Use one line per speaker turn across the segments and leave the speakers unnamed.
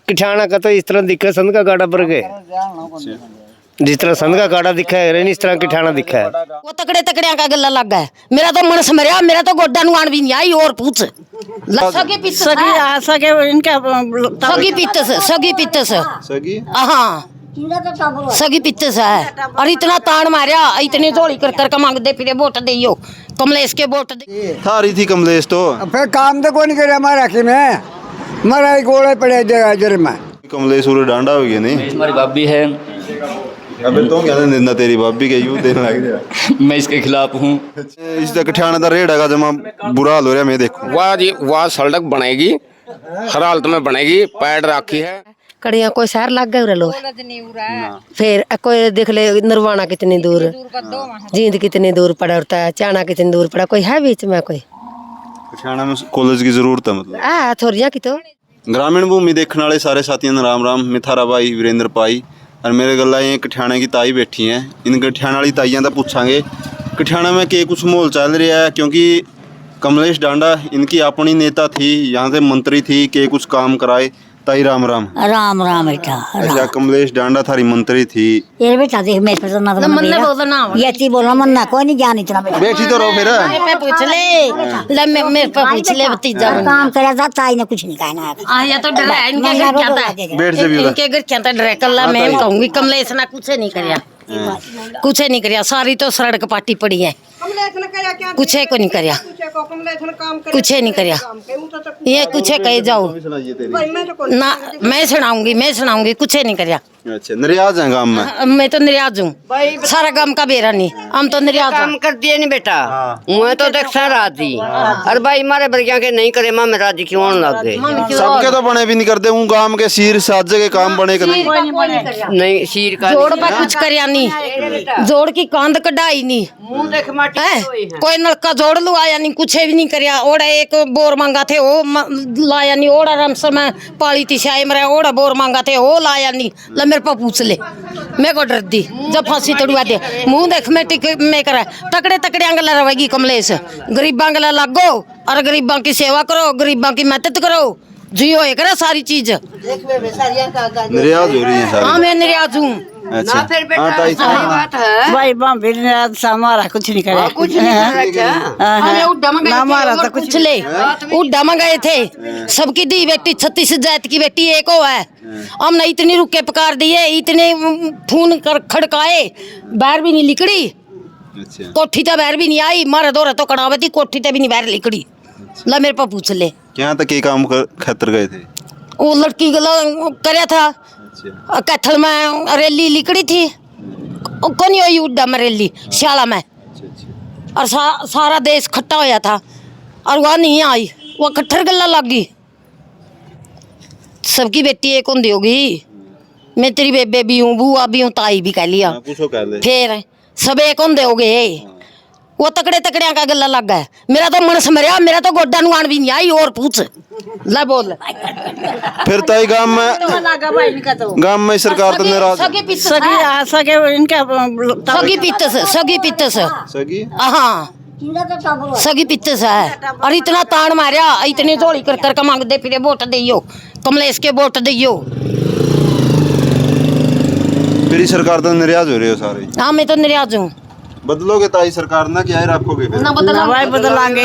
किठाना का तो इस तरह दिखा संध का गाड़ा पर गए, जिस तरह संध का गाड़ा दिखा है इस तरह किठाना दिखा है।
वो तकड़े तकड़िया का गला लग गया, मेरा तो मन समरिया, मेरा तो गोड्डा नुआन भी नहीं आई और पूछ सगी पित्त हाँ सगी पित्त है। और इतना तान मारिया, इतनी झोली कर कर मांगते फिरे वोट दियो कमलेश के वोट दे
थारी थी कमलेश तो
फिर काम तो कौन करे हमारा कि में मरा गोले पड़े जगह में
कमलेश उरे डांडा हो गया नहीं
हमारी भाभी है।
अबे तो क्या देना तेरी भाभी के यू देने लग गया
मैं इसके खिलाफ हूँ।
इस तक ठियाने दा रेट है जमा बुरा हाल हो रहा मैं देखूं
वाह जी वाह सड़क बनेगी, हर हालत में बनेगी, पैड राखी है।
कड़िया कोई शहर लग गए लोग, फिर कोई देख ले नरवाना कितनी दूर, जींद कितनी दूर पड़ा होता है, चाना कितनी दूर पड़ा, कोई है बीच में कोई
ठियाना में कॉलेज की जरूरत है मतलब
थोड़िया की तो।
ग्रामीण भूमि देखने वाले सारे साथियों ने राम राम। मैं थारा भाई वीरेंद्र पाई और मेरे गला ये कठियाने की ताई बैठी हैं। इन कठियाने वाली ताइयां का पूछांगे कठियाना में के कुछ माहौल चल रहा है, क्योंकि कमलेश डांडा इनकी अपनी नेता थी, यहाँ से मंत्री थी, के कुछ काम कराए। ताई राम राम।
राम राम बेटा।
अच्छा कमलेश डांडा थारी मंत्री थी।
ये बेटा देख मैं तो ना ये ती बोला मन ना कोई नहीं जान इतना बेटा।
बैठी तो रहो फिर
पूछ ले मेरे पे पूछ ले भतीजा
काम करा था ताई ने कुछ नहीं कहना है।
या तो डरा इनके घर क्या था,
बैठ से भी
इनके घर क्या था डरा कल्ला मैं कहूंगी कमलेश ना कुछ नहीं करिया, कुछ नहीं करिया, सारी तो सड़क पाटी पड़ी है, कुछ को नहीं करिया, कुछ नहीं करिया, ये कुछ कहे जाओ ना मैं सुनाऊंगी कुछ नहीं करिया।
अच्छा निराज है गांव में?
मैं तो निराज हूँ, सारा गांव का बेरा नहीं, हम तो निराज
काम कर दिए नहीं बेटा। मैं तो देख राजी अरे भाई हमारे बड़िया के नहीं करे माँ मेरा राजी क्यों लग गए।
सबके तो बने भी नहीं करते हूँ गांव के शीर साजे के काम बने के
नहीं शीर का
जोड़ पर कुछ करिया नहीं, जोड़ की कांद कढ़ाई नहीं, कोई नलका जोड़ लुआया नहीं, कुछ भी नहीं करिया। ओड़ा एक बोर मांगा थे वो लाया नहीं, ओड़ा रमसर में पाली थी शाही मेरा ओड़ा बोर मांगा थे वो लाया नहीं। मेरे पास पूछ ले, मेरे को डर दी जब फांसी तोड़वा दे मुंह देख मैं टिक में करा तकड़े तकड़े अंगला रहेगी कमलेश, गरीबा अंगला लागो और गरीबा की सेवा करो, गरीबा की मदद करो, जियो ये करा सारी चीज।
निराज हो रही है सारी।
हाँ मैं निराज हूँ।
अच्छा
फिर बेटा
हाँ ताई
सही बात है
भाई बम फिर हमारा कुछ नहीं करे,
कुछ नहीं करा
हमें उड्डा मंगाए कुछ ले उड्डा मंगाए थे, सबकी दी बेटी 36 जात की बेटी एक हो है, हमने इतनी रुके पकार दिए, इतने फोन कर खड़काए, बाहर भी नहीं लिकड़ी,
अच्छा
कोठी तो बाहर भी नहीं आई, मारा दौरा तो कड़ावे थी, कोठी तो भी नहीं बाहर लिकड़ी। ला मेरे पास पूछ ले
क्या तक ये काम खतर गए थे?
वो लड़की गला करया था
अच्छा
कैथल में रैली लिकड़ी थी, कौन हुई उड्डा में रैली श्याला में, और सारा देश खट्टा होया था और वह नहीं आई, वह कट्ठर गला लगी। सबकी बेटी एक होंगी होगी, मैं तेरी बेबे भी हूँ, बुआ भी हूँ, ताई भी कह लिया, फिर सब एक होंगे हो गए। वो तकड़े तकड़िया का गला लग गया, मेरा तो मन समरिया, मेरा तो गोड्डा नुआन भी नहीं आई और पूछ ला बोल।
फिर ताई गांव में सरकार तो नाराज
सगी पित्त
सगी
हाँ सगी पित्त है। और इतना तान मारिया, इतनी झोली कर कर मांगते फिरे वोट दियो कमलेश के वोट दियो।
फिर सरकार तो निराज हो रही हो सारे।
हाँ मैं तो निराज हूँ।
बदलोगे ताई सरकार ना क्या रखोगे फिर?
ना बदलांगे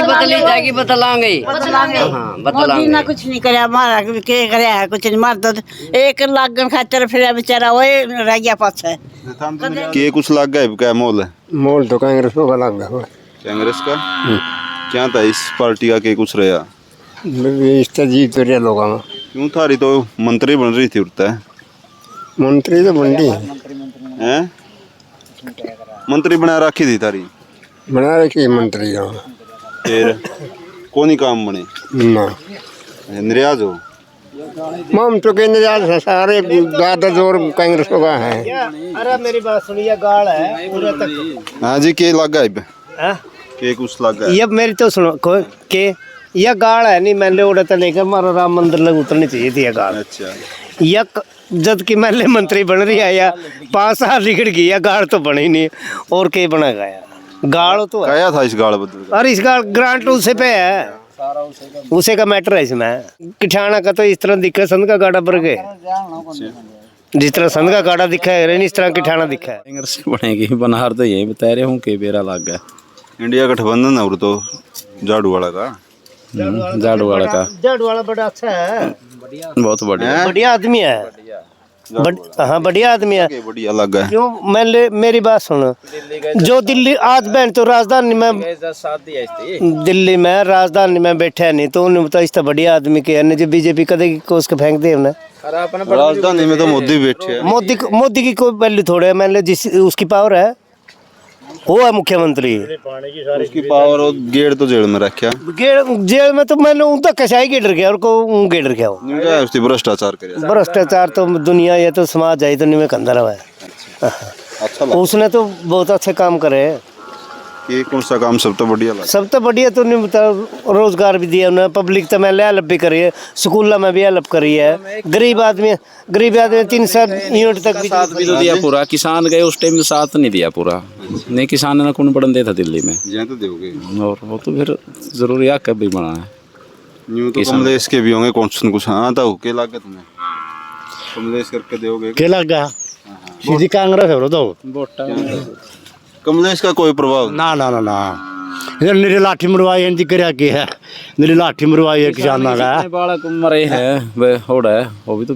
बदली जाएगी बदलांगे
मोदी ना कुछ नहीं करे हमारा के करे कुछ नहीं मार दो एक लागन खातर फिर बेचारा वो रह गया पास है।
के कुछ लग गए क्या मोल है?
मोल तो कांग्रेस को लग गया,
कांग्रेस का क्या था इस पार्टी का के कुछ रहा?
इस तरह जीत तो रहा लोगों में।
क्यों थारी तो मंत्री बन रही थी उड़ता है
मंत्री तो बन रही
हैं? मंत्री बना रखी थी तारी?
बना रखी मंत्री का
फिर कौन ही काम बने
ना
निराज हो?
हम तो कहने जा रहे सारे ज्यादा जोर कांग्रेस का है।
अरे मेरी बात सुनिए गाड़ है पूरे तक।
हाँ जी के लग गए के कुछ लग गया?
ये मेरी तो सुनो के यह गाड़ है नहीं, मैंने उड़ा तो लेकर मारा राम मंदिर लग उतरनी चाहिए थी यह गाड़।
अच्छा
यह जब की महल मंत्री बन रही है या 5 साल निकल गई, यह गाड़ तो बनी नहीं और के बना गया गाड़ तो है।
क्या था इस गाड़ बदल?
और इस गाड़ ग्रांट उसे पे है
उसे का मैटर है इसमें। किठाना का तो इस तरह दिखा संध का गाड़ा पर के, जिस तरह संध का गाड़ा दिखा है इस तरह किठाना दिखा है।
कांग्रेस बनेगी, बनहार तो यही बता रहे हूँ कि बेरा लग गया।
इंडिया गठबंधन है, और तो झाड़ू वाला का
झाड़ू वाला का
झाड़ू वाला बड़ा अच्छा है,
बहुत बढ़िया।
बढ़िया आदमी है। हाँ बढ़िया आदमी है,
बढ़िया लग गया।
क्यों मैंने मेरी बात सुनो, जो दिल्ली आज बहन तो राजधानी में, दिल्ली में राजधानी में बैठा नहीं तो उन्हें बता इस तो बढ़िया आदमी के है जो बीजेपी कदे को उसके फेंक दे उन्हें।
राजधानी में तो मोदी बैठे हैं।
मोदी की कोई वैल्यू थोड़े है, मान लो जिस उसकी पावर है वो है मुख्यमंत्री,
उसकी पावर और गेड़ तो जेल में रखा।
जेल में तो मैंने उन तक कसाई गेडर गया और को गेडर गया हो
उसकी भ्रष्टाचार करे।
भ्रष्टाचार तो दुनिया ये तो समाज आई तो नहीं में कंधा रहा है।
अच्छा लगा।
उसने तो बहुत अच्छे काम करे।
ये कौन सा काम सब तो बढ़िया लगा?
सब तो बढ़िया तो नहीं बता, रोजगार भी दिया उन्हें, पब्लिक तो मैं हेल्प भी करी है, स्कूल में भी हेल्प करी है। गरीब आदमी 300 यूनिट तक
साथ भी तो दिया पूरा। किसान गए उस टाइम साथ नहीं दिया पूरा, नहीं किसान ने कौन पढ़ने था दिल्ली में,
तो दोगे
और वो तो फिर जरूरी है कब भी बना है।
न्यू तो कमलेश के भी होंगे क्वेश्चन कुछ। हाँ तो के लग गया तुम्हें कमलेश करके दोगे?
के लग गया सीधी कांग्रेस है तो
कमलेश का कोई प्रभाव
ना ना ना ना इधर मेरी लाठी मरवाई इनकी कर्या की है, मेरी लाठी मरवाई है किसाना का
बालक मरे हैं वे होड़ा है, वो भी तो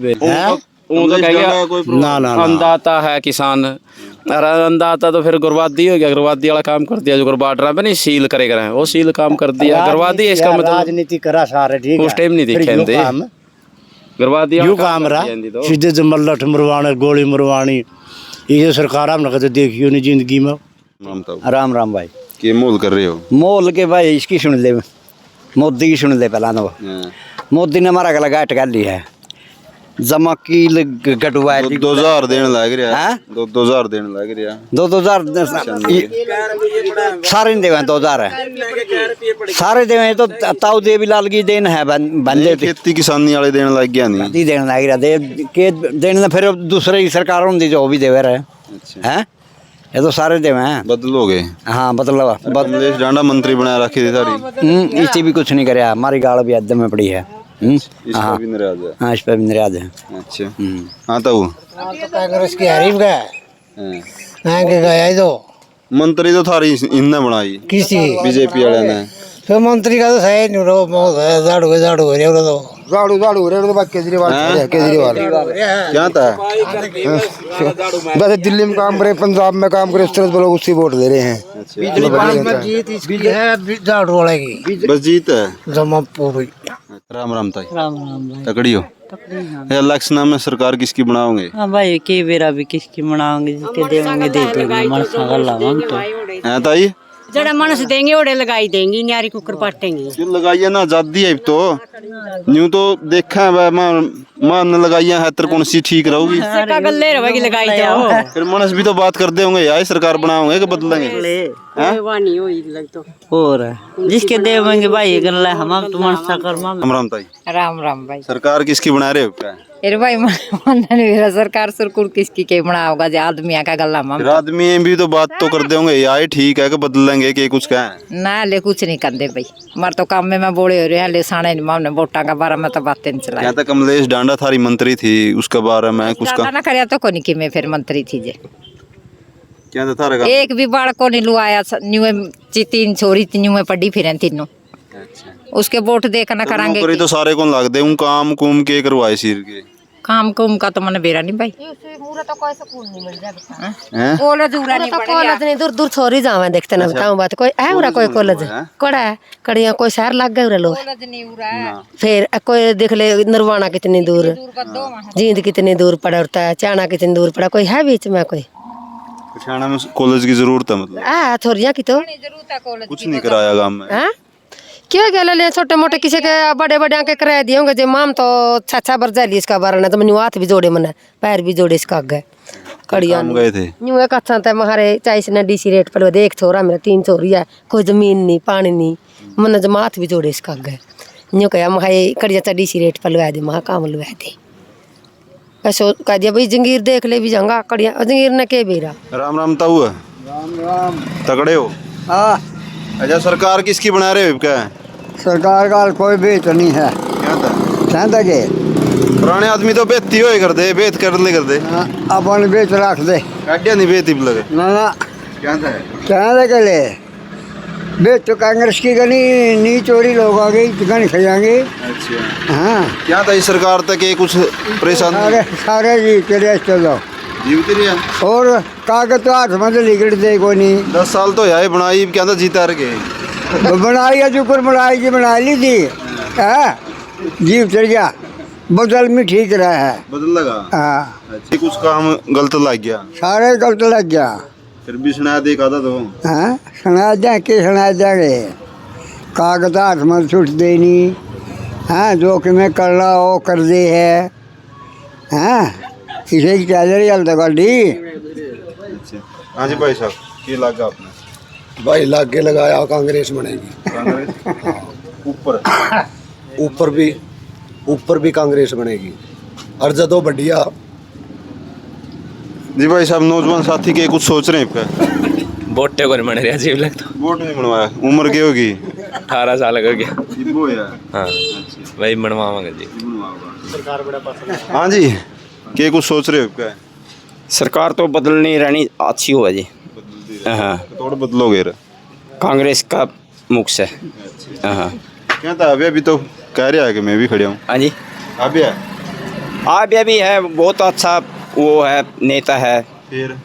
ना ना
अन्नदाता है किसान। अरे अन्नदाता तो फिर गुरबादी हो गया, गुरबादी वाला काम कर दिया, जो गुरबाड रहा नहीं सील करेगा वो सील काम कर दिया। गुरबादी इसका मतलब
राजनीति करा सारे ठीक है,
उस टाइम नहीं देखे गुरबादी
यू काम रहा सीधे जमल लठ मरवाने गोली मरवानी, ये सरकार हम ना देखियो नहीं जिंदगी में।
राम राम भाई,
के मोल कर रहे हो?
मोल के भाई इसकी सुन ले, मोदी की सुन ले पहला ना। मोदी ने हमारा गला गाट कर लिया है, जमा की गटुआ
2000 देने लग रहा है, 2000 देने लग रहा है,
2000 सारे देवे 2000 है सारे देवे तो ताऊ देवी लाल की देन है बंदे
खेती किसानी वाले देने लग गया नहीं
देने लग रहा दे के देने फिर दूसरे की सरकार होंगी जो भी देवे रहे हैं, ये तो सारे देवे हैं।
बदलोगे?
हाँ बदलो
कमलेश डांडा मंत्री बना रखी थी सारी।
इसी भी कुछ नहीं कराया, हमारी गाड़ भी अद्दम में पड़ी है।
इस पर भी नाराज है।
हाँ इस पर भी नाराज है।
अच्छा हाँ तो
कांग्रेस की हरीफ गया गया तो
मंत्री तो थारी इनने बनाई
किसी
बीजेपी वाले ने।
तो मंत्री का तो सही नहीं रहो, झाड़ू हो रहे तो
झाड़ू हो रहे तो बात केजरीवाल
क्या था?
वैसे दिल्ली में काम करे, पंजाब में काम करे, इस तरह लोग उसी वोट दे रहे हैं।
जीत इसकी है झाड़ू वाले की,
बस जीत है
जमा पूरी।
राम राम ताई, राम राम तकड़ी हो। इलेक्शन में सरकार किसकी बनाओगे?
हाँ भाई के बेरा भी किसकी बनाओगे, जिसके देंगे दे देंगे मनसा गल्ला हम तो
हैं ताई
जड़ा मनस देंगे ओड़े लगाई देंगी, न्यारी कुकर पाटेंगे
जो लगाइए ना आजादी है तो न्यू तो देखा है मान लगाइया है तर कौन सी ठीक रहोगी?
का गल्ले रहेगी लगाई तो
फिर मनस भी तो बात करते होंगे यार सरकार बनाओगे कि बदलेंगे?
वानी होई लग तो और जिसके देवेंगे भाई गल्ला हम तो मनसा कर्मा।
राम राम ताई,
राम राम भाई।
सरकार किसकी बना रहे हो क्या?
अरे भाई मन नहीं सरकार सरकुर किसकी के बनाओगा जो आदमी का गला में
आदमी भी तो बात तो करते होंगे यार ठीक है कि बदलेंगे कि कुछ क्या है
ना ले कुछ नहीं करते भाई, मर तो काम में मैं बोले हो रहे हैं ले साने नहीं मामने वोटा का बारे में तो बातें नहीं चला।
क्या था कमलेश डांडा थारी मंत्री थी उसके बारे में कुछ का
ना करया तो कोनी की मैं फिर मंत्री थी जे
क्या था थारा
एक भी बाढ़ को नहीं लुआया, न्यू 3 छोरी न्यू में पड़ी फिर तीनों उसके वोट देखना करांगे
नौकरी तो सारे को लग दे उन काम कुम के करवाए सिर के
काम कुम का तो मैंने बेरा नहीं भाई कॉलेज नहीं दूर दूर छोरी जावे देखते ना बताऊं बात कोई है उरा कोई कॉलेज कड़ा है कड़िया कोई शहर लग गए लोग फिर कोई देख ले नरवाना कितनी दूर, जींद कितनी दूर पड़ा होता है, चाना कितनी दूर पड़ा, कोई है बीच में कोई
कठियाना में कॉलेज की जरूरत है मतलब
थोड़िया की तो
कुछ नहीं कराया गांव में
क्या गया ले छोटे मोटे किसी के बड़े बड़े आके कराया दिए होंगे जो माम तो छा बरजाली इसका बारना तो मैंने हाथ भी जोड़े मैंने पैर भी जोड़े इसका आगे कड़िया
गए थे
यूं एक अच्छा था महारे 40 ना डीसी रेट पर देख छोरा मेरा 3 छोरी है, कोई जमीन नहीं पानी नहीं, मैंने जब हाथ भी जोड़े इसका आगे यूं कहा महा कड़िया चा डीसी रेट पर लगा दे, महा काम लगा दे ऐसा कह दिया भाई जंगीर देख ले भी जंगा कड़िया जंगीर ने के बेरा।
राम राम ताऊ राम राम तगड़े हो? अच्छा सरकार किसकी बना रहे हो क्या?
सरकार का कोई बेच नहीं है
क्या था
कहता के
पुराने आदमी तो बेती होए करते बेत कर ले करते
अपन बेच रख दे
काटिया नहीं बेती लगे
ना ना
क्या था
कहने के लिए बेच तो कांग्रेस की गनी नी चोरी लोग आ गई गनी खाएंगे।
अच्छा
हाँ
क्या था इस सरकार तक ये कुछ परेशान
सारे सारे जी तेरे चलो
जीवते रहे
और कागज तो हाथ में तो लिखट दे कोई नहीं
10 साल तो है बनाई क्या था जीता रह गए
बनाई है जो बनाई जी बना ली थी है जीव चढ़ गया बदल में ठीक रहा है
बदल लगा
हाँ
अच्छा कुछ काम गलत लग गया
सारे गलत लग गया
फिर भी सुनाया देखा था तो
हाँ सुना जा के सुना जागे कागज हाथ में छुट दे नहीं हाँ जो कि मैं कर रहा वो कर दे है हाँ इसे की चल रही हल तक
अच्छा हाँ जी भाई साहब ये लगा आपने
भाई लागे लगाया कांग्रेस बनेगी
कांग्रेस
ऊपर भी कांग्रेस बनेगी और जदों बढ़िया
जी भाई साहब नौजवान साथी के कुछ सोच रहे हैं आपका
वोटे को नहीं बन रहा अजीब लगता
वोट नहीं बनवाया उम्र क्या होगी
18 साल का गया
वो है
हाँ वही बनवावांगे जी
हाँ जी के कुछ सोच रहे हो आपका
सरकार तो बदलनी रहनी अच्छी हुआ जी हाँ
थोड़ा बदलोगे रे।
कांग्रेस का मुख से हाँ
क्या था अभी तो कह रहा है कि मैं भी खड़ा हूँ
हाँ जी
अभी है
आप भी है बहुत अच्छा वो है नेता है
फिर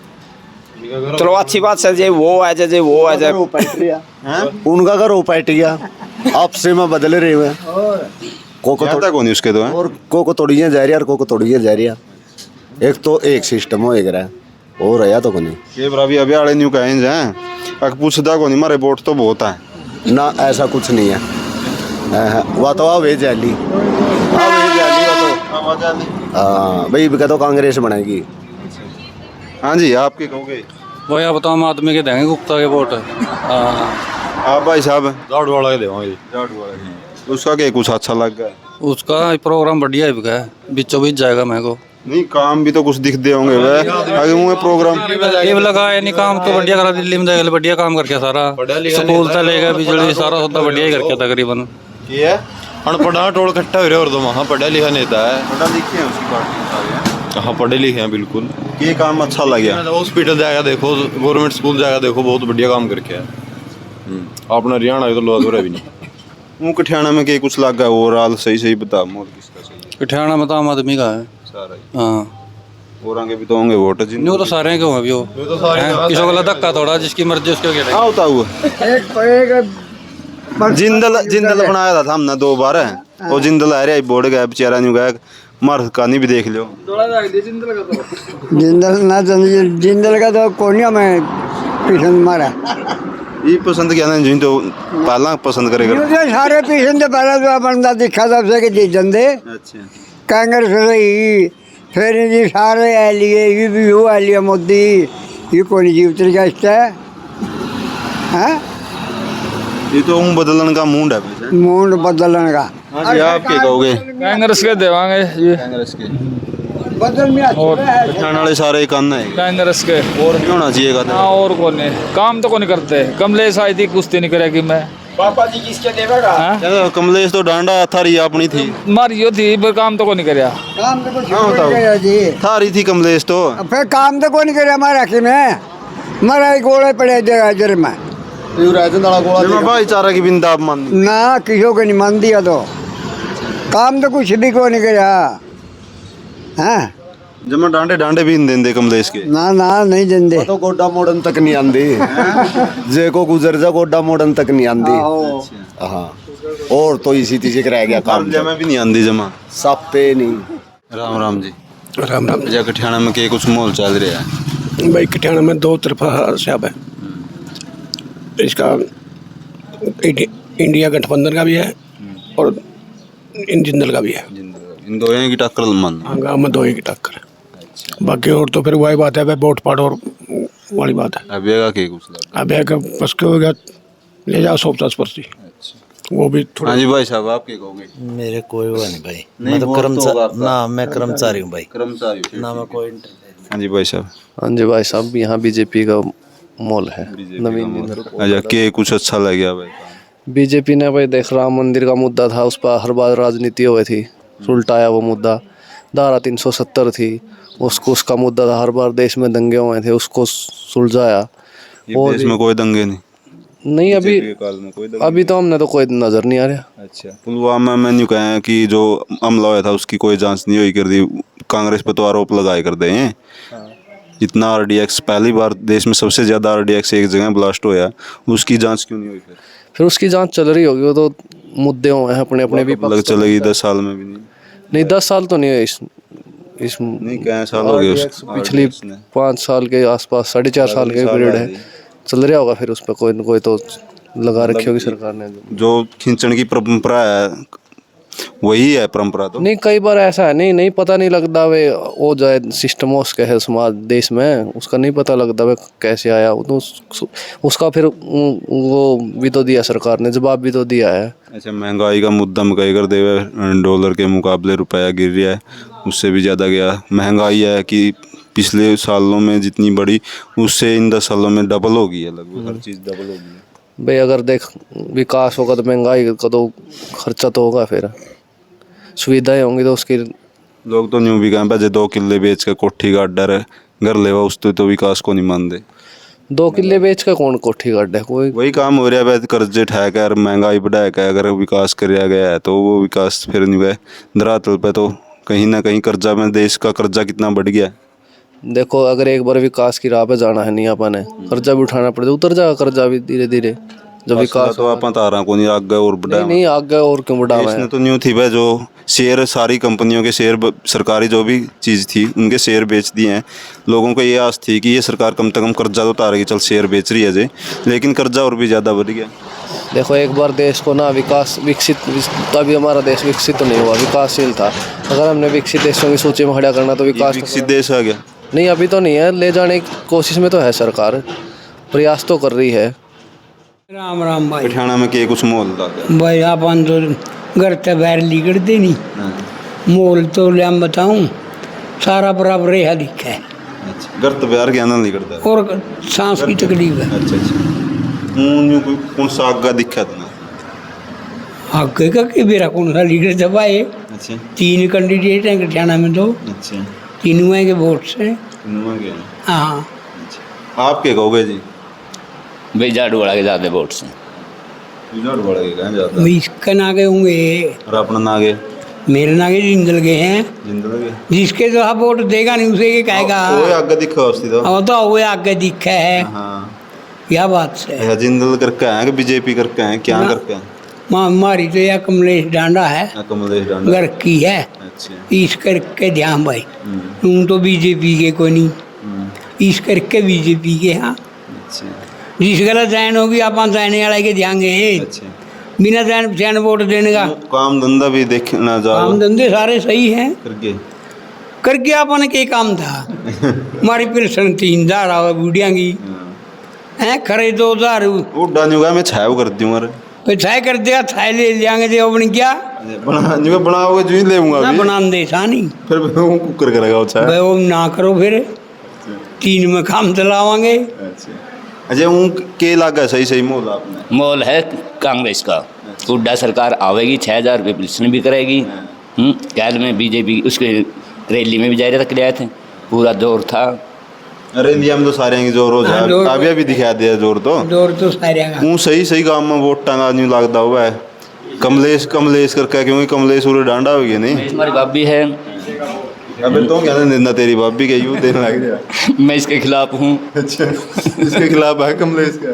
चलो अच्छी बात सर जी वो है जैसे वो है जैसे
उनका घर हो पाट गया आपसे में बदल रहे हुए
क्या था कौन उसके तो हैं?
और को तोड़ियाँ जा रही है और को तोड़ियाँ जा रही है एक तो एक सिस्टम हो रहा है और रहा तो कोनी
ये बराबर अभी आड़े न्यू कहें जाए अक पूछता को नहीं मारे वोट तो बहुत है
ना ऐसा कुछ नहीं है वह तो आ वे जैली हाँ भाई भी तो कांग्रेस बनेगी
हाँ जी आपके कहोगे
वही आप बताओ हम आदमी के देंगे गुप्ता के वोट
आप भाई साहब
झाड़ू वाला के देवांगे
उसका क्या कुछ अच्छा लग गया
उसका प्रोग्राम बढ़िया है बीचों बीच जाएगा मेरे को
नहीं काम भी तो कुछ दिखते होंगे वह आगे मुँह प्रोग्राम
ये लगा है नहीं काम तो बढ़िया करा दिल्ली में जाएगा बढ़िया काम करके सारा स्कूल से लेकर बिजली सारा सौदा बढ़िया ही करके तकरीबन
ये
अनपढ़ा टोल इकट्ठा हो रहा और तो वहाँ पढ़ा लिखा नेता है
पढ़ा लिखे हैं उसकी पार्टी
हाँ पढ़े लिखे हैं बिल्कुल
ये काम अच्छा लग गया
हॉस्पिटल जाएगा देखो गवर्नमेंट स्कूल जाएगा देखो बहुत बढ़िया काम करके है अपना हरियाणा तो लोग भी नहीं
वो कठियाना में के कुछ लग गया ओवरऑल सही बता मोर किसका सही
कठियाना में तो आम आदमी का है
सारा ही
हाँ
और आगे भी तो होंगे वोट जिन
नहीं वो तो सारे हैं क्यों अभी वो किसी को धक्का थोड़ा जिसकी मर्जी उसको क्या
हाँ होता हुआ जिंदल बनाया था हमने 2 बार है वो जिंदल आ रहा है बोर्ड गया बेचारा नहीं गया मार कहानी भी देख लो
जिंदल का तो कोनिया में पसंद मारा
ये पसंद क्या ना जिन तो पहला पसंद करेगा
सारे पसंद पहला तो बंदा दिखा था कि जीतन दे
अच्छा
कांग्रेस रही फिर जी सारे आ लिए ये भी वो आ लिया मोदी ये कौन जीवत का इसका है
ये तो बदलन का मूड है
मूड बदलने का
हाँ जी आप क्या कहोगे
कांग्रेस के देवांगे ये
कांग्रेस के
बदल में
और
पठान वाले सारे कान है
कांग्रेस के
और भी होना चाहिए
हाँ और कौन है काम तो कौन करते कमलेश आई थी कुश्ती नहीं करेगी मैं
पापा जी किसके देवेगा
क्या कमलेश तो डांडा थारी अपनी थी
मारियो थी पर काम तो कौन कराया
काम तो कुछ
हाँ,
नहीं
बताओ।
करा जी
थारी थी कमलेश तो
फिर काम तो कौन करे हमारा कि में हमारा गोले पड़े देगा जर में
जमा भाईचारा की बिंदा आप मान
ना किसी को नहीं मान दिया तो काम तो कुछ भी को नहीं करा हाँ
जमा डांडे भी नहीं देंदे कमलेश के
ना ना नहीं देंदे तो गोड्डा मोड़न तक नहीं आंदी जे को गुजर जा गोड्डा मोड़न तक नहीं आंदी हाँ और तो इसी तीजे रह गया काम
जमा भी नहीं आंदी जमा
सापे नहीं
राम जी
राम राम
जा कठियाना में के कुछ माहौल चल रहा है
भाई कठियाना में 2 तरफा साहब है इसका इंडिया गठबंधन का भी है और जिंदल का भी है
इन दोनों की टक्कर मान
गाँव में 2 ही की टक्कर है बाकी और तो फिर वही बात है भाई वोट पाट और वाली बात है
अभी के कुछ लगा
अब है बस के हो गया ले जाओ 150% वो भी थोड़ा
हाँ जी भाई साहब आप क्या कहोगे
मेरे कोई वो नहीं भाई मैं तो कर्मचारी ना मैं कर्मचारी हूँ भाई
कर्मचारी
ना मैं कोई
हाँ जी भाई साहब
हाँ जी भाई साहब यहाँ बीजेपी का मोल है नवीन
अच्छा के कुछ अच्छा लग गया भाई
बीजेपी ने भाई देख, राम मंदिर का मुद्दा था, उस पर हर बार राजनीति हुई थी, उल्टाया वो मुद्दा। धारा 370 थी, उसका मुद्दा था, हर बार देश में दंगे हुए थे, उसको सुलझाया।
ये देश में कोई दंगे नहीं
अभी तो हमने तो कोई नजर नहीं आ रहा।
अच्छा, पुलवामा में न्यू कहें कि जो हमला हुआ था उसकी कोई जांच नहीं हुई कर दी, कांग्रेस पे तो आरोप लगाए कर दे हैं। इतना आरडीएक्स, पहली बार देश में सबसे ज्यादा आरडीएक्स एक जगह ब्लास्ट होया, उसकी जांच क्यों नहीं हुई?
फिर उसकी जांच चल रही होगी, वो तो मुद्दे हुए हैं अपने अपने भी।
लग चलेगी 10 साल में भी
नहीं 10 साल तो नहीं है, इस
नहीं क्या साल हो गए
पिछली 5 साल के आसपास, 4.5 साल के पीरियड है, चल रहा होगा। फिर उस पर कोई न कोई तो लगा रखी होगी सरकार ने।
जो खींचने की परंपरा है वही है परंपरा तो
नहीं, कई बार ऐसा है, नहीं पता नहीं लगता वे वो जाए सिस्टम उसके है समाज देश में, उसका नहीं पता लगता वे कैसे आया। वो तो उसका फिर वो भी तो दिया सरकार ने, जवाब भी तो दिया है।
अच्छा, महंगाई का मुद्दा में कही कर दे, डॉलर के मुकाबले रुपया गिर रहा है, उससे भी ज़्यादा गया। महंगाई है कि पिछले सालों में जितनी बढ़ी उससे इन 10 सालों में डबल हो गई है, लगभग हर चीज़ डबल हो गई है।
भाई अगर देख विकास होगा तो महंगाई का तो खर्चा तो होगा, फिर सुविधाएं होंगी तो उसकी।
लोग तो न्यू भी कहें भाई 2 किले बेच के कोठी का डर घर लेवा, उस तो विकास को नहीं मानते।
2 किले बेच के कौन कोठी गाड़ है? कोई
वही काम हो रहा है, कर्जे ठा कर महंगाई बढ़ा कर अगर विकास कराया गया है तो वो विकास फिर नहीं गए। धरातल पे तो कहीं ना कहीं कर्जा में, देश का कर्जा कितना बढ़ गया।
देखो, अगर एक बार विकास की राह पे जाना है, नहीं अपन है कर्जा भी उठाना पड़ेगा, उतर जाएगा कर्जा भी धीरे धीरे। जब विकास
तो आप तारा को नहीं आगे और बढ़ा,
नहीं आगे और क्यों बढ़ावा है?
तो न्यू थी भाई, जो शेयर सारी कंपनियों के शेयर, सरकारी जो भी चीज़ थी उनके शेयर बेच दिए हैं। लोगों को ये आस थी कि ये सरकार कम से कम कर्जा तो उतारेगी, चल शेयर बेच रही है जे, लेकिन कर्जा और भी ज़्यादा बढ़ गया।
देखो, एक बार देश को ना विकसित, तभी हमारा देश विकसित तो नहीं हुआ, विकासशील था। अगर हमने विकसित देशों की सूची में खड़ा करना तो विकास
विकसित देश आ गया।
नहीं, अभी तो नहीं है, ले जाने की कोशिश में तो है सरकार, प्रयास तो कर रही है।
राम राम भाई।
पठाना में के कुछ मोल
भाई अपन तो घर से बाहर निकलते नहीं, मोल तो ले हम बताऊं सारा बराबर रेहा दिखा है।
अच्छा, घर तो बाहर ज्ञान नहीं करता
और सांस की तकलीफ है।
अच्छा, कौन सा आगा दिखा था?
आगे का कि मेरा कौन सा लीडर दबाए?
अच्छा,
3 कैंडिडेट हैं कटियाना में तो।
अच्छा,
तीनों के वोट से। हाँ,
आप क्या कहोगे जी?
भाई झाड़ू वाला के ज़्यादा वोट से।
झाड़ू वाला के कहाँ जाता?
इसका नागे होंगे
और अपना नागे?
मेरे नागे जिंदल के हैं।
जिंदल के?
जिसके तो वोट देगा नहीं उसे के कहेगा
वो आगे दिखा उसकी तो
वो आगे दिखा है।
हाँ,
यह बात से
जिंदल करके है कि बीजेपी करके है, क्या करके है?
हमारी तो यह कमलेश डांडा है,
कमलेश डांडा
घर की है।
अच्छा,
इस करके ध्यान भाई, तुम तो बीजेपी के कोई नहीं, इस करके बीजेपी के। हाँ, जिस गलत चयन होगी आप चयने वाले के ध्यान गए, बिना चयन वोट देने का।
काम धंधा भी देखना जा,
काम धंधे सारे सही हैं,
करके
अपन के काम था। हमारी पेंशन 3000 बूढ़िया की है, खरे 2000
उड़ा मैं छाया कर दूंगा।
छाया कर देगा, छाया ले जाएंगे दे अपनी क्या
बनाओगे जो ही लेऊंगा
ना, बना दे नहीं
फिर कुकर करेगा
वो ना करो, फिर 3 में काम चलावांगे।
अच्छा, वो के लागा सही मोल आपने?
मोल है कांग्रेस का। हुड्डा सरकार आवेगी, 6000 रुपये पेंशन भी करेगी। कैल में बीजेपी उसके रैली में भी जा रहे थे, क्लियर थे, पूरा जोर था।
रैलिया में तो सारे की जोर हो जाए, काव्या भी दिखा दिया जोर तो
सारे
वो सही काम में वोट टांगा नहीं लगता हुआ है। कमलेश करके, क्योंकि कमलेश उरे डांडा हो गया नहीं।
हमारी भाभी है।
अबे तो क्या देना तेरी भाभी के यूं देने लग गया।
मैं इसके खिलाफ हूँ।
अच्छा, इसके खिलाफ है कमलेश का?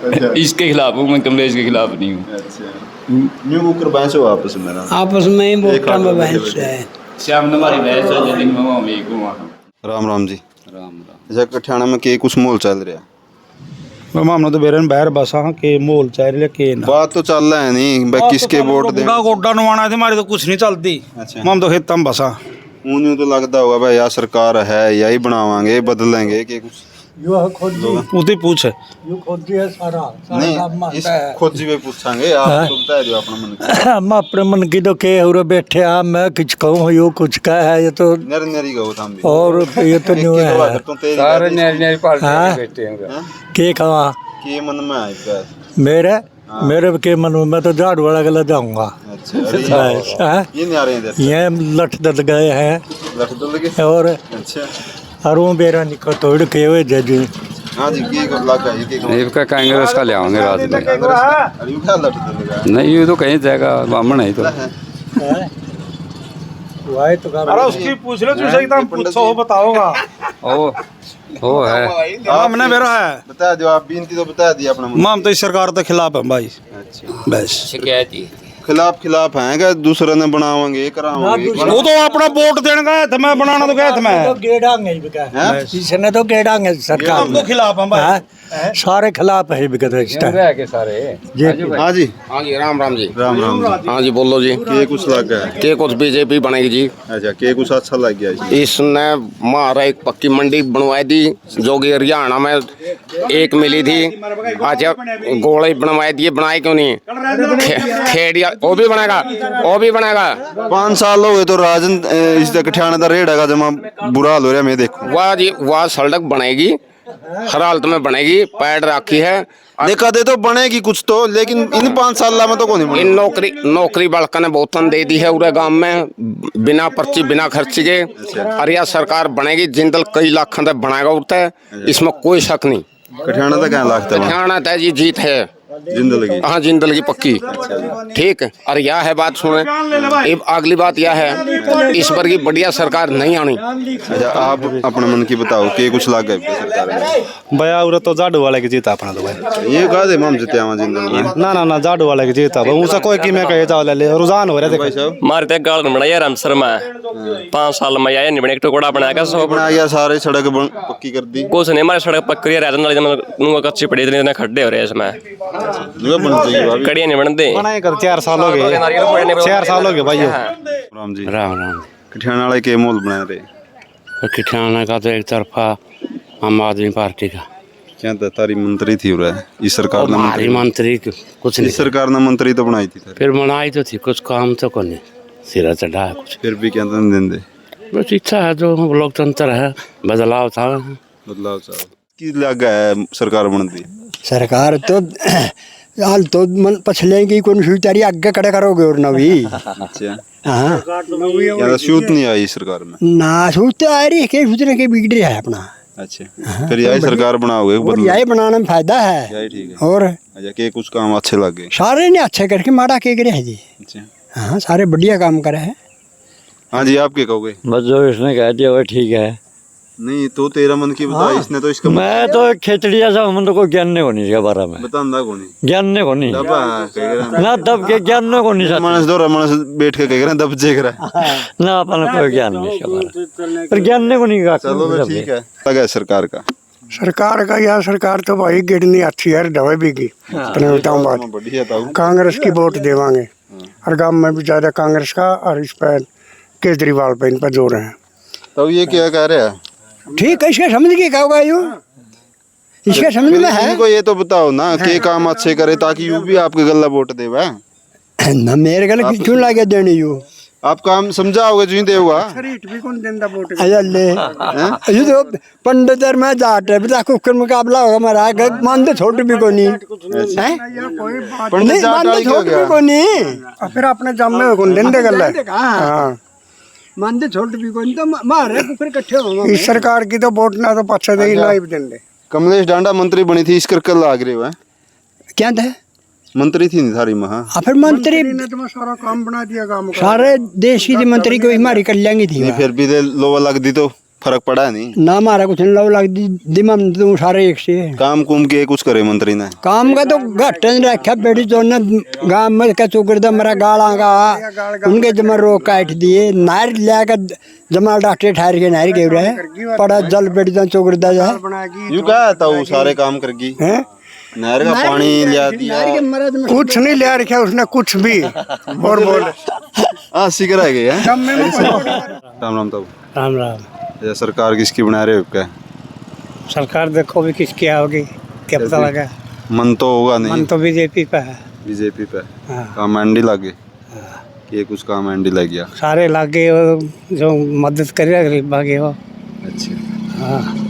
अच्छा,
इसके खिलाफ हूँ मैं, कमलेश के खिलाफ नहीं हूँ।
अच्छा, न्यू कुकर बहस हो आपस में ना?
आपस में ही वोटा में बहस है।
शाम हमारी बहस है, जल्दी में
राम राम जी। राम। अच्छा, कठियाना में के कुछ मोल चल रहा?
मामला तो बेरन बाहर बसा के मोल चाह रहे के ना
बात तो चल रहा है नहीं भाई, किसके वोट दे?
गोड्डा नवाना थे, हमारी तो कुछ नहीं चलती।
अच्छा,
हम तो खेतम बसा
यूं तो लगता होगा भाई यार सरकार है, यही बनावांगे बदलेंगे के कुछ
उसे पूछ
है सारा
नहीं, इस खोजी पे पूछांगे आप तो बता दियो अपना मन।
हम अपने मन की तो के हो बैठे आ, मैं कुछ कहूँ यो कुछ कह है, ये तो
नरी गो था
और ये तो न्यू है
सारे
के कहा
के मन में आए
मेरे
मेरे के मन में मैं तो झाड़ू वाला गला जाऊंगा।
अच्छा
बस, हाँ?
ये नहीं आ रहे हैं इधर
ये लठ दल गए हैं
लठ तो लगे
और
अच्छा
और वो बेरा निकल तोड़ के हुए जज।
हाँ जी की लगा ये
का कांग्रेस का ले आएंगे रात में।
अरे ये क्या लठ तो लगा
नहीं ये तो कहीं जाएगा बामण है तो
अरे उसकी पूछ लो तुझसे एकदम पूछो बताओगा।
ओ है
हमने मेरा है
बता दो आप बिनती तो बता दिया अपना
हम तो इस सरकार के खिलाफ है भाई।
अच्छा
बस
शिकायत ही
खिलाफ हैं क्या दूसरे ने बनावांगे करावांगे
वो तो अपना वोट देने गए थे मैं बनाना तो गया था मैं गेड़ांगे इसने तो गेड़ांगे सरकार हम तो खिलाफ हम भाई सारे खिलाफ है बिकत
के सारे
हाँ जी
हाँ जी राम राम जी
राम राम जी
हाँ जी बोलो जी
के कुछ लग गया
के कुछ बीजेपी बनेगी जी।
अच्छा के कुछ अच्छा लग गया
इसने मारा एक पक्की मंडी बनवाई दी जो कि हरियाणा में एक मिली थी। अच्छा गोले बनवाई दिए बनाए क्यों नहीं खेड़िया वो भी बनेगा
5 साल हो गए तो राजन इस कठियाना का रेट है जमा बुरा हाल हो रहा मैं देखो
वाह जी वाह सड़क बनेगी हर हालत में बनेगी पैड रखी है
देखा दे तो बनेगी कुछ तो लेकिन इन 5 साल में तो कौन नहीं
इन नौकरी बड़का ने बहुत दे दी है पूरे गांव में बिना पर्ची बिना खर्ची के। और यह सरकार बनेगी जिंदल कई लाख तक बनाएगा उठता है इसमें कोई शक नहीं।
कठियाना तक क्या लगता है
कठियाना तय जी जीत है
जिंदगी
हाँ जिंदगी पक्की ठीक। और यह है बात सुने अब अगली बात यह है इस बार की बढ़िया सरकार नहीं आनी।
अच्छा आप अपने मन की बताओ के कुछ लाग गए सरकार में
भैया उरा तो झाड़ू वाले की जीता अपना तो भाई
ये कहा दे हम जीते आवा जिंदगी में
ना झाड़ू वाले की जीता उनसे कोई की मैं कहे जाओ ले रुझान हो रहा
भाई साहब
मारे ते गाल बना यार हमसर में 5 साल में आया नहीं बने एक टुकड़ा बनाया सो
बना गया सारे सड़क पक्की कर दी
कुछ नहीं हमारे सड़क पक्की रहने वाली कच्ची पड़ी इतने खड्डे हो रहे हैं इसमें कड़ियाँ नहीं बनते
बनाए कर 4 साल हो गए 4 साल हो गए भाई।
राम जी
राम राम
कठियाना वाले के मोल बना रहे
कठियाना का तो एक तरफा आम आदमी पार्टी का
क्या तारी मंत्री थी उरा इस सरकार ने
हमारी मंत्री कुछ नहीं
इस सरकार ने मंत्री तो बनाई थी
फिर बनाई तो थी कुछ काम तो को नहीं सिरा चढ़ा है कुछ
फिर भी क्या देंगे
बस इच्छा है जो लोकतंत्र है बदलाव था
बदलाव साहब की लगा है सरकार बनती
सरकार तो हाल तो मन पछलेगी कौन सुचारी आगे खड़े करोगे और ना भी
अच्छा
हाँ
ज्यादा सूत नहीं आई सरकार में
ना सोचते आ रही है के सोचने के बिगड़ रहा है अपना।
अच्छा फिर यही सरकार बनाओगे
और यही बनाने में फायदा है
यही ठीक है
और
अच्छा के कुछ काम अच्छे लगे
सारे ने अच्छे करके माड़ा के करे है जी।
अच्छा
हाँ सारे बढ़िया काम करे हैं।
हाँ जी आप क्या कहोगे
बस जो इसने कह दिया वो ठीक है
नहीं तो तेरा मन की बता इसने तो इसका
मैं तो खेचड़िया सा मन तो कोई ज्ञान नहीं होनी इसके बारे में
बतांदा कोनी
ज्ञान नहीं होनी
दबा कह
ना दब के ज्ञान नहीं होनी
मानस दो मानस बैठ के कह रहे दब जे करा
ना अपन कोई ज्ञान नहीं इसके बारे में पर ज्ञान नहीं होनी का
चलो तो ठीक है लगा सरकार का
यार सरकार तो भाई गिरनी अच्छी है दवाई भी की अपने बताऊँ बात कांग्रेस की वोट देवांगे और गांव में भी ज्यादा कांग्रेस का और इस पर केजरीवाल पे इन पर जोर है।
तो ये क्या कह रहे हैं
ठीक है इसका समझ के क्या होगा यूँ इसका समझ में है
इनको ये तो बताओ ना के काम अच्छे करे ताकि यू भी आपके गला वोट देवा
ना मेरे गले क्यों लागे देने यू
आप काम समझाओगे जो ही देगा
ये तो पंडित में जाट है बता कुकर मुकाबला होगा हमारा मान दे छोट भी को नहीं
पंडित जाट वाली
छोट भी को नहीं फिर अपने जम में कौन देंदे गल्ला हाँ मान दे छोट भी को नहीं तो मारे कुकर इकट्ठे होंगे इस सरकार की तो वोट ना तो पछा देगी ना ही देंदे।
कमलेश डांडा मंत्री बनी थी इस करके लाग रहे हो
क्या था
मंत्री थी सारी महा
फिर मंत्री ने तो सारा काम बना दिया काम सारे देश की मंत्री को हमारी कल्याण थी
फिर भी लोवा लग दी तो फर्क पड़ा नहीं
ना हमारा कुछ लोवा लग दी दिमाग तुम सारे एक से
काम कुम के कुछ करे मंत्री ने
काम का तो घट रखा बेटी जो न गांव में का चुकर दे मेरा गाला का उनके जमा रोक काट दिए नार लेकर जमा डॉक्टर ठहर के नार गिर रहे पड़ा जल बेटी जो चुकर दे जाए
यू क्या था वो सारे काम करगी नहर का पानी लिया दिया
कुछ नहीं लिया रखा उसने कुछ भी और बोल
हाँ सिकर आ गए राम राम तब
राम राम
सरकार किसकी बना रहे हो क्या
सरकार देखो भी किसकी आओगी क्या पता लगा
मन तो होगा नहीं
मन तो बीजेपी पे है
बीजेपी पे काम एंडी लागे ये कुछ काम एंडी लग गया
सारे लागे जो मदद करेगा गरीब भागे हो
अच्छा
हाँ